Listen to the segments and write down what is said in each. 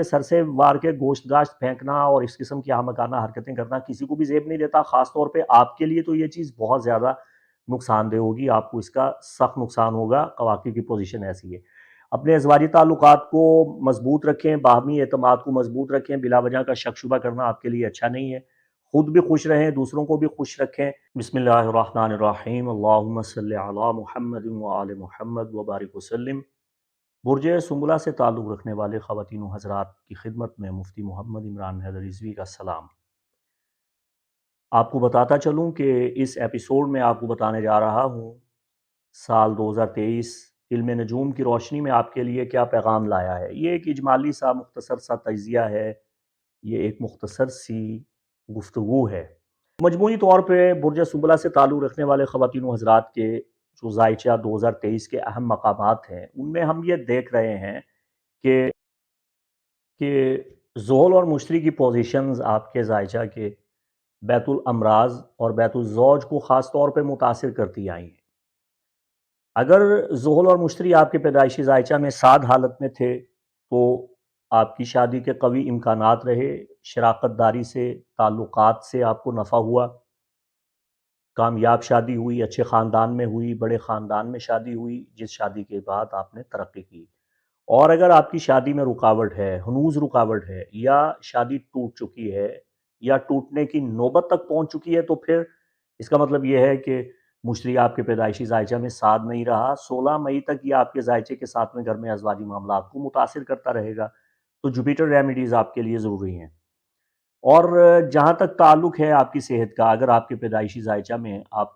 سر سے وار کے گوشت گاشت پھینکنا اور اس قسم کی احمقانہ حرکتیں کرنا کسی کو بھی زیب نہیں دیتا، خاص طور پہ آپ کے لیے تو یہ چیز بہت زیادہ نقصان دہ ہوگی، آپ کو اس کا سخت نقصان ہوگا، قواقع کی پوزیشن ایسی ہے۔ اپنے ازواجی تعلقات کو مضبوط رکھیں، باہمی اعتماد کو مضبوط رکھیں، بلا وجہ کا شک شبہ کرنا آپ کے لیے اچھا نہیں ہے، خود بھی خوش رہیں، دوسروں کو بھی خوش رکھیں۔ بسم اللہ الرحمن الرحیم، اللہم صلی علی محمد وآل محمد وبارک وسلم۔ برج سنبلہ سے تعلق رکھنے والے خواتین و حضرات کی خدمت میں مفتی محمد عمران حیدر رضوی کا سلام۔ آپ کو بتاتا چلوں کہ اس ایپیسوڈ میں آپ کو بتانے جا رہا ہوں سال 2023 علم نجوم کی روشنی میں آپ کے لیے کیا پیغام لایا ہے۔ یہ ایک اجمالی سا مختصر سا تجزیہ ہے، یہ ایک مختصر سی گفتگو ہے۔ مجموعی طور پہ برج سنبلہ سے تعلق رکھنے والے خواتین و حضرات کے جو زائچہ 2023 کے اہم مقامات ہیں، ان میں ہم یہ دیکھ رہے ہیں کہ زحل اور مشتری کی پوزیشنز آپ کے زائچہ کے بیت الامراض اور بیت الزوج کو خاص طور پہ متاثر کرتی آئی ہیں۔ اگر زحل اور مشتری آپ کے پیدائشی زائچہ میں سعد حالت میں تھے تو آپ کی شادی کے قوی امکانات رہے، شراکت داری سے، تعلقات سے آپ کو نفع ہوا، کامیاب شادی ہوئی، اچھے خاندان میں ہوئی، بڑے خاندان میں شادی ہوئی، جس شادی کے بعد آپ نے ترقی کی۔ اور اگر آپ کی شادی میں رکاوٹ ہے، ہنوز رکاوٹ ہے، یا شادی ٹوٹ چکی ہے یا ٹوٹنے کی نوبت تک پہنچ چکی ہے، تو پھر اس کا مطلب یہ ہے کہ مشتری آپ کے پیدائشی زائچہ میں سعد نہیں رہا۔ 16 مئی تک یہ آپ کے زائچے کے ساتویں گھر میں ازواجی معاملات کو متاثر کرتا رہے گا، تو جوپیٹر ریمیڈیز آپ کے لیے ضروری ہیں۔ اور جہاں تک تعلق ہے آپ کی صحت کا، اگر آپ کے پیدائشی زائچہ میں آپ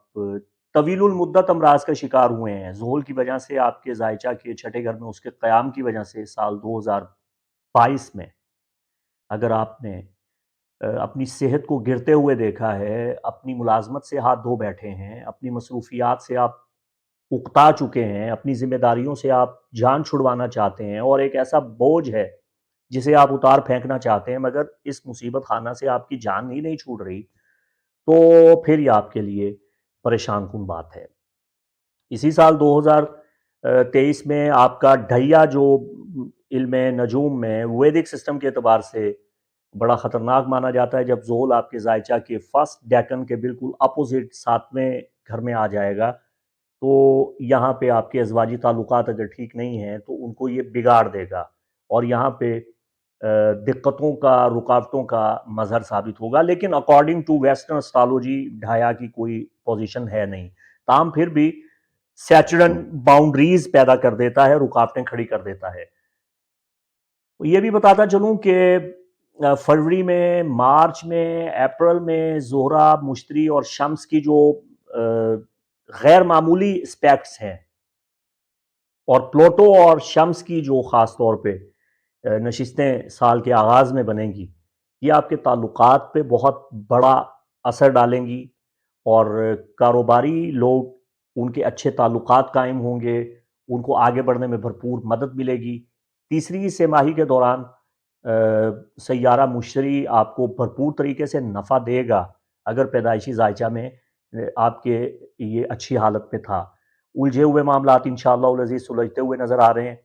طویل المدت امراض کا شکار ہوئے ہیں، زحل کی وجہ سے، آپ کے زائچہ کے چھٹے گھر میں اس کے قیام کی وجہ سے، سال 2022 میں اگر آپ نے اپنی صحت کو گرتے ہوئے دیکھا ہے، اپنی ملازمت سے ہاتھ دھو بیٹھے ہیں، اپنی مصروفیات سے آپ اکتا چکے ہیں، اپنی ذمہ داریوں سے آپ جان چھڑوانا چاہتے ہیں، اور ایک ایسا بوجھ ہے جسے آپ اتار پھینکنا چاہتے ہیں، مگر اس مصیبت خانہ سے آپ کی جان ہی نہیں چھوٹ رہی، تو پھر یہ آپ کے لیے پریشان کن بات ہے۔ اسی سال 2023 میں آپ کا ڈھیا جو علم نجوم میں ویدک سسٹم کے اعتبار سے بڑا خطرناک مانا جاتا ہے، جب زحل آپ کے زائچہ کے فرسٹ ڈیکن کے بالکل اپوزٹ ساتویں گھر میں آ جائے گا، تو یہاں پہ آپ کے ازواجی تعلقات اگر ٹھیک نہیں ہیں تو ان کو یہ بگاڑ دے گا، اور یہاں پہ دقتوں کا، رکاوٹوں کا مظہر ثابت ہوگا۔ لیکن اکارڈنگ ٹو ویسٹرن اسٹرالوجی ڈھایا کی کوئی پوزیشن ہے نہیں، تاہم پھر بھی سیچرن باؤنڈریز پیدا کر دیتا ہے، رکاوٹیں کھڑی کر دیتا ہے۔ یہ بھی بتاتا چلوں کہ فروری میں، مارچ میں، اپریل میں زہرہ، مشتری اور شمس کی جو غیر معمولی اسپیکٹس ہیں، اور پلوٹو اور شمس کی جو خاص طور پہ نشستیں سال کے آغاز میں بنیں گی، یہ آپ کے تعلقات پہ بہت بڑا اثر ڈالیں گی، اور کاروباری لوگ، ان کے اچھے تعلقات قائم ہوں گے، ان کو آگے بڑھنے میں بھرپور مدد ملے گی۔ تیسری سہ ماہی کے دوران سیارہ مشتری آپ کو بھرپور طریقے سے نفع دے گا اگر پیدائشی زائچہ میں آپ کے یہ اچھی حالت میں تھا۔ الجھے ہوئے معاملات انشاءاللہ العزیز سلجھتے ہوئے نظر آ رہے ہیں،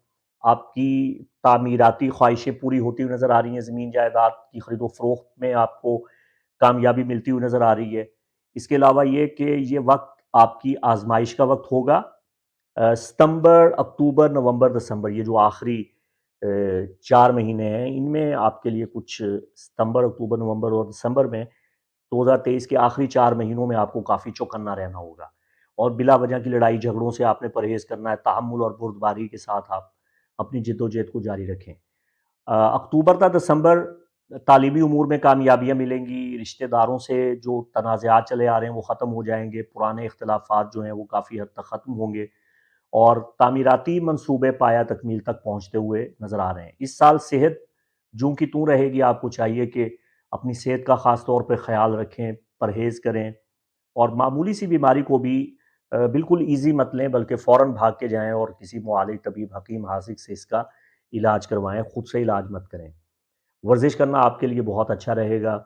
آپ کی تعمیراتی خواہشیں پوری ہوتی ہوئی نظر آ رہی ہیں، زمین جائیداد کی خرید و فروخت میں آپ کو کامیابی ملتی ہوئی نظر آ رہی ہے۔ اس کے علاوہ یہ کہ یہ وقت آپ کی آزمائش کا وقت ہوگا۔ ستمبر، اکتوبر، نومبر، دسمبر، یہ جو آخری 4 مہینے ہیں، ان میں آپ کے لیے کچھ ستمبر، اکتوبر، نومبر اور دسمبر میں 2023 کے آخری 4 مہینوں میں آپ کو کافی چوکنا رہنا ہوگا، اور بلا وجہ کی لڑائی جھگڑوں سے آپ نے پرہیز کرنا ہے، تحمل اور بردباری کے ساتھ آپ اپنی جد و جہد کو جاری رکھیں۔ اکتوبر تا دسمبر تعلیمی امور میں کامیابیاں ملیں گی، رشتہ داروں سے جو تنازعات چلے آ رہے ہیں وہ ختم ہو جائیں گے، پرانے اختلافات جو ہیں وہ کافی حد تک ختم ہوں گے، اور تعمیراتی منصوبے پایہ تکمیل تک پہنچتے ہوئے نظر آ رہے ہیں۔ اس سال صحت جوں کی توں رہے گی، آپ کو چاہیے کہ اپنی صحت کا خاص طور پہ خیال رکھیں، پرہیز کریں، اور معمولی سی بیماری کو بھی بالکل ایزی مت لیں، بلکہ فوراً بھاگ کے جائیں اور کسی معالج، طبیب، حکیم، حاذق سے اس کا علاج کروائیں، خود سے علاج مت کریں۔ ورزش کرنا آپ کے لیے بہت اچھا رہے گا۔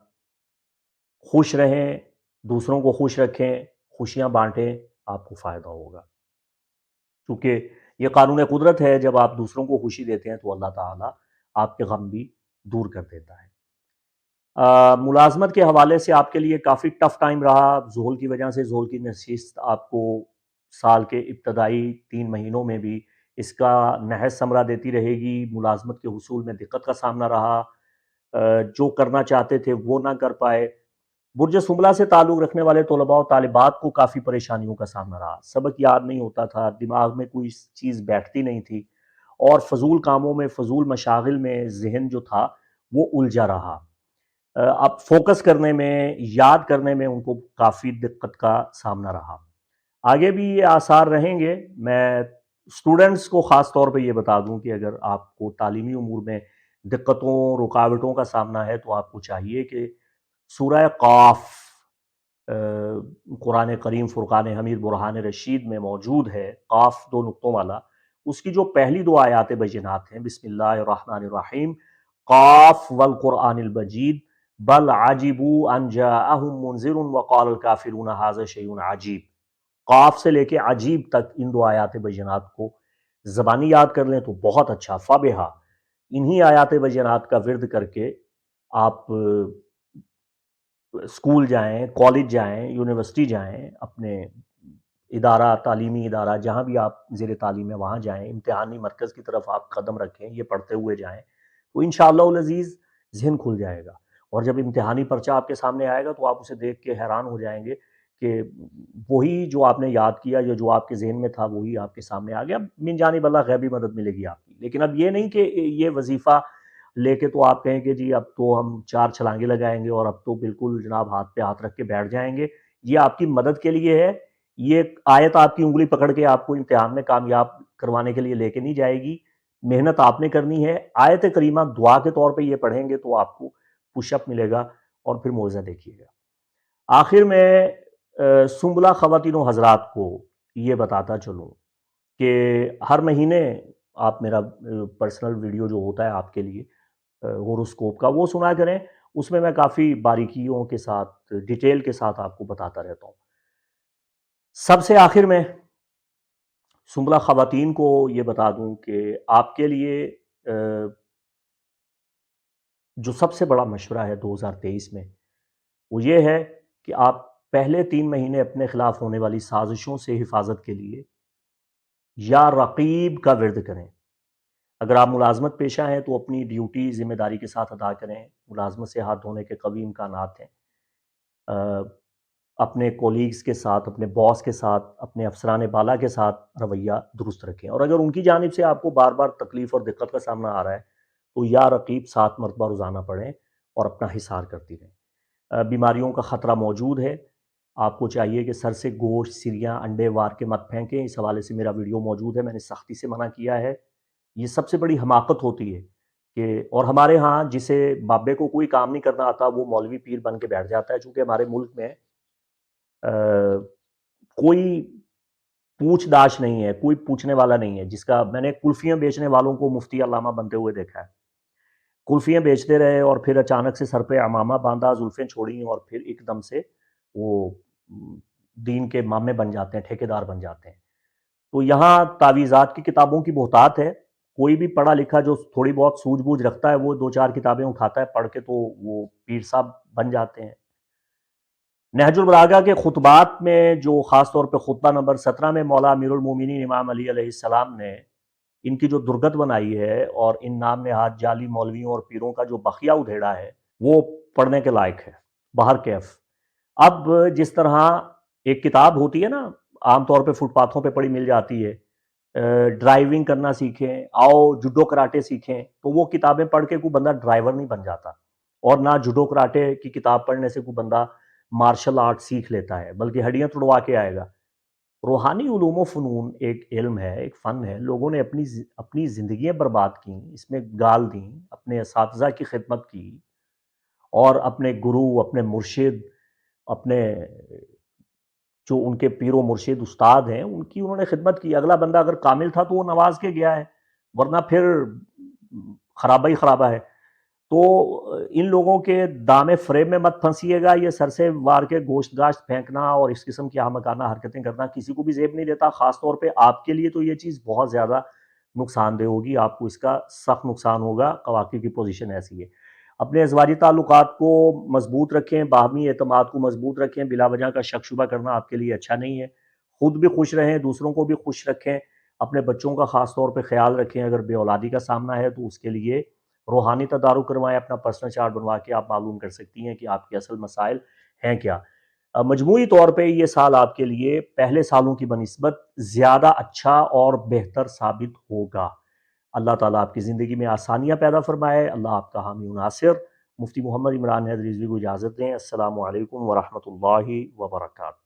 خوش رہیں، دوسروں کو خوش رکھیں، خوشیاں بانٹیں، آپ کو فائدہ ہوگا، کیونکہ یہ قانون قدرت ہے، جب آپ دوسروں کو خوشی دیتے ہیں تو اللہ تعالیٰ آپ کے غم بھی دور کر دیتا ہے۔ ملازمت کے حوالے سے آپ کے لیے کافی ٹف ٹائم رہا ظہول کی وجہ سے۔ ظہول کی نشست آپ کو سال کے ابتدائی 3 مہینوں میں بھی اس کا نہایت ثمرہ دیتی رہے گی۔ ملازمت کے حصول میں دقت کا سامنا رہا، جو کرنا چاہتے تھے وہ نہ کر پائے۔ برج سنبلہ سے تعلق رکھنے والے طلباء و طالبات کو کافی پریشانیوں کا سامنا رہا۔ سبق یاد نہیں ہوتا تھا، دماغ میں کوئی چیز بیٹھتی نہیں تھی، اور فضول کاموں میں، فضول مشاغل میں ذہن جو تھا وہ الجھا رہا۔ اب فوکس کرنے میں، یاد کرنے میں ان کو کافی دقت کا سامنا رہا۔ آگے بھی یہ آثار رہیں گے۔ میں اسٹوڈنٹس کو خاص طور پہ یہ بتا دوں کہ اگر آپ کو تعلیمی امور میں دقتوں، رکاوٹوں کا سامنا ہے تو آپ کو چاہیے کہ سورہ قاف، قرآن کریم فرقان حمید برہان رشید میں موجود ہے، قاف 2 نقطوں والا، اس کی جو پہلی 2 آیات بینات ہیں، بسم اللہ الرحمن الرحیم، قاف والقرآن المجید بل عجبوا ان جاءہم منذر وقال الکافرون ھذا شیء عجیب۔ قاف سے لے کے عجیب تک ان 2 آیات بینات کو زبانی یاد کر لیں تو بہت اچھا، فبہا۔ انہی آیات بینات کا ورد کر کے آپ اسکول جائیں، کالج جائیں، یونیورسٹی جائیں، اپنے ادارہ، تعلیمی ادارہ جہاں بھی آپ زیر تعلیم ہے وہاں جائیں، امتحانی مرکز کی طرف آپ قدم رکھیں، یہ پڑھتے ہوئے جائیں تو انشاءاللہ العزیز ذہن کھل جائے گا۔ اور جب امتحانی پرچہ آپ کے سامنے آئے گا تو آپ اسے دیکھ کے حیران ہو جائیں گے کہ وہی جو آپ نے یاد کیا یا جو آپ کے ذہن میں تھا وہی آپ کے سامنے آ گیا۔ من جانب اللہ غیبی مدد ملے گی آپ کی۔ لیکن اب یہ نہیں کہ یہ وظیفہ لے کے تو آپ کہیں کہ جی اب تو ہم 4 چھلانگیں لگائیں گے اور اب تو بالکل جناب ہاتھ پہ ہاتھ رکھ کے بیٹھ جائیں گے۔ یہ آپ کی مدد کے لیے ہے۔ یہ آیت آپ کی انگلی پکڑ کے آپ کو امتحان میں کامیاب کروانے کے لیے لے کے نہیں جائے گی۔ محنت آپ نے کرنی ہے۔ آیت کریمہ دعا کے طور پہ یہ پڑھیں گے تو آپ کو پش اپ ملے گا اور پھر معجزہ دیکھیے گا۔ آخر میں سنبلہ خواتین و حضرات کو یہ بتاتا چلوں کہ ہر مہینے آپ میرا پرسنل ویڈیو جو ہوتا ہے آپ کے لیے ہوروسکوپ کا وہ سنا کریں، اس میں میں کافی باریکیوں کے ساتھ، ڈیٹیل کے ساتھ آپ کو بتاتا رہتا ہوں۔ سب سے آخر میں سنبلہ خواتین کو یہ بتا دوں کہ آپ کے لیے جو سب سے بڑا مشورہ ہے 2023 میں وہ یہ ہے کہ آپ پہلے 3 مہینے اپنے خلاف ہونے والی سازشوں سے حفاظت کے لیے یا رقیب کا ورد کریں۔ اگر آپ ملازمت پیشہ ہیں تو اپنی ڈیوٹی ذمہ داری کے ساتھ ادا کریں۔ ملازمت سے ہاتھ دھونے کے قوی امکانات ہیں۔ اپنے کولیگز کے ساتھ، اپنے باس کے ساتھ، اپنے افسران بالا کے ساتھ رویہ درست رکھیں، اور اگر ان کی جانب سے آپ کو بار بار تکلیف اور دقت کا سامنا آ رہا ہے تو یا رقیب 7 مرتبہ روزانہ پڑھیں اور اپنا حصار کرتی رہیں۔ بیماریوں کا خطرہ موجود ہے، آپ کو چاہیے کہ سر سے گوشت، سریاں، انڈے وار کے مت پھینکیں۔ اس حوالے سے میرا ویڈیو موجود ہے، میں نے سختی سے منع کیا ہے۔ یہ سب سے بڑی حماقت ہوتی ہے کہ، اور ہمارے ہاں جسے بابے کو کوئی کام نہیں کرنا آتا وہ مولوی پیر بن کے بیٹھ جاتا ہے، چونکہ ہمارے ملک میں کوئی پوچھ داچھ نہیں ہے، کوئی پوچھنے والا نہیں ہے۔ جس کا میں نے کلفیاں بیچنے والوں کو مفتی علامہ بنتے ہوئے دیکھا ہے۔ کلفیاں بیچتے رہے اور پھر اچانک سے سر پہ عمامہ باندھا، زلفیں چھوڑیں اور پھر ایک دم سے وہ دین کے مامے بن جاتے ہیں، ٹھیکیدار بن جاتے ہیں۔ تو یہاں تعویذات کی کتابوں کی بہتات ہے۔ کوئی بھی پڑھا لکھا جو تھوڑی بہت سوجھ بوجھ رکھتا ہے وہ 2-4 کتابیں اٹھاتا ہے، پڑھ کے تو وہ پیر صاحب بن جاتے ہیں۔ نہج البلاغہ کے خطبات میں جو خاص طور پہ خطبہ نمبر 17 میں مولا امیر المومنین امام علی علیہ السلام نے ان کی جو درگت بنائی ہے اور ان نام نہاد جعلی مولویوں اور پیروں کا جو بخیہ ادھیڑا ہے وہ پڑھنے کے لائق ہے۔ بہر کیف اب جس طرح ایک کتاب ہوتی ہے نا، عام طور پہ فٹ پاتھوں پہ پڑی مل جاتی ہے، ڈرائیونگ کرنا سیکھیں، آؤ جوڈو کراٹے سیکھیں، تو وہ کتابیں پڑھ کے کوئی بندہ ڈرائیور نہیں بن جاتا، اور نہ جوڈو کراٹے کی کتاب پڑھنے سے کوئی بندہ مارشل آرٹ سیکھ لیتا ہے، بلکہ ہڈیاں توڑوا کے آئے گا۔ روحانی علوم و فنون ایک علم ہے، ایک فن ہے۔ لوگوں نے اپنی زندگیاں برباد کیں، اس میں گال دیں، اپنے اساتذہ کی خدمت کی، اور اپنے گرو، اپنے مرشد، اپنے جو ان کے پیر و مرشد استاد ہیں ان کی انہوں نے خدمت کی۔ اگلا بندہ اگر کامل تھا تو وہ نواز کے گیا ہے، ورنہ پھر خرابہ ہی خرابہ ہے۔ تو ان لوگوں کے دام فریب میں مت پھنسیے گا۔ یہ سر سے وار کے گوشت گاشت پھینکنا اور اس قسم کی احمقانہ حرکتیں کرنا کسی کو بھی زیب نہیں دیتا، خاص طور پہ آپ کے لیے تو یہ چیز بہت زیادہ نقصان دہ ہوگی، آپ کو اس کا سخت نقصان ہوگا، قواقع کی پوزیشن ایسی ہے۔ اپنے ازواجی تعلقات کو مضبوط رکھیں، باہمی اعتماد کو مضبوط رکھیں، بلا وجہ کا شک شبہ کرنا آپ کے لیے اچھا نہیں ہے۔ خود بھی خوش رہیں، دوسروں کو بھی خوش رکھیں، اپنے بچوں کا خاص طور پہ خیال رکھیں۔ اگر بے اولادی کا سامنا ہے تو اس کے لیے روحانی تدارک کروائیں، اپنا پرسنل چارٹ بنوا کے آپ معلوم کر سکتی ہیں کہ آپ کے اصل مسائل ہیں کیا۔ مجموعی طور پہ یہ سال آپ کے لیے پہلے سالوں کی بنسبت زیادہ اچھا اور بہتر ثابت ہوگا۔ اللہ تعالیٰ آپ کی زندگی میں آسانیاں پیدا فرمائے، اللہ آپ کا حامی و ناصر۔ مفتی محمد عمران حیدر رضوی کو اجازت دیں۔ السلام علیکم ورحمۃ اللہ وبرکاتہ۔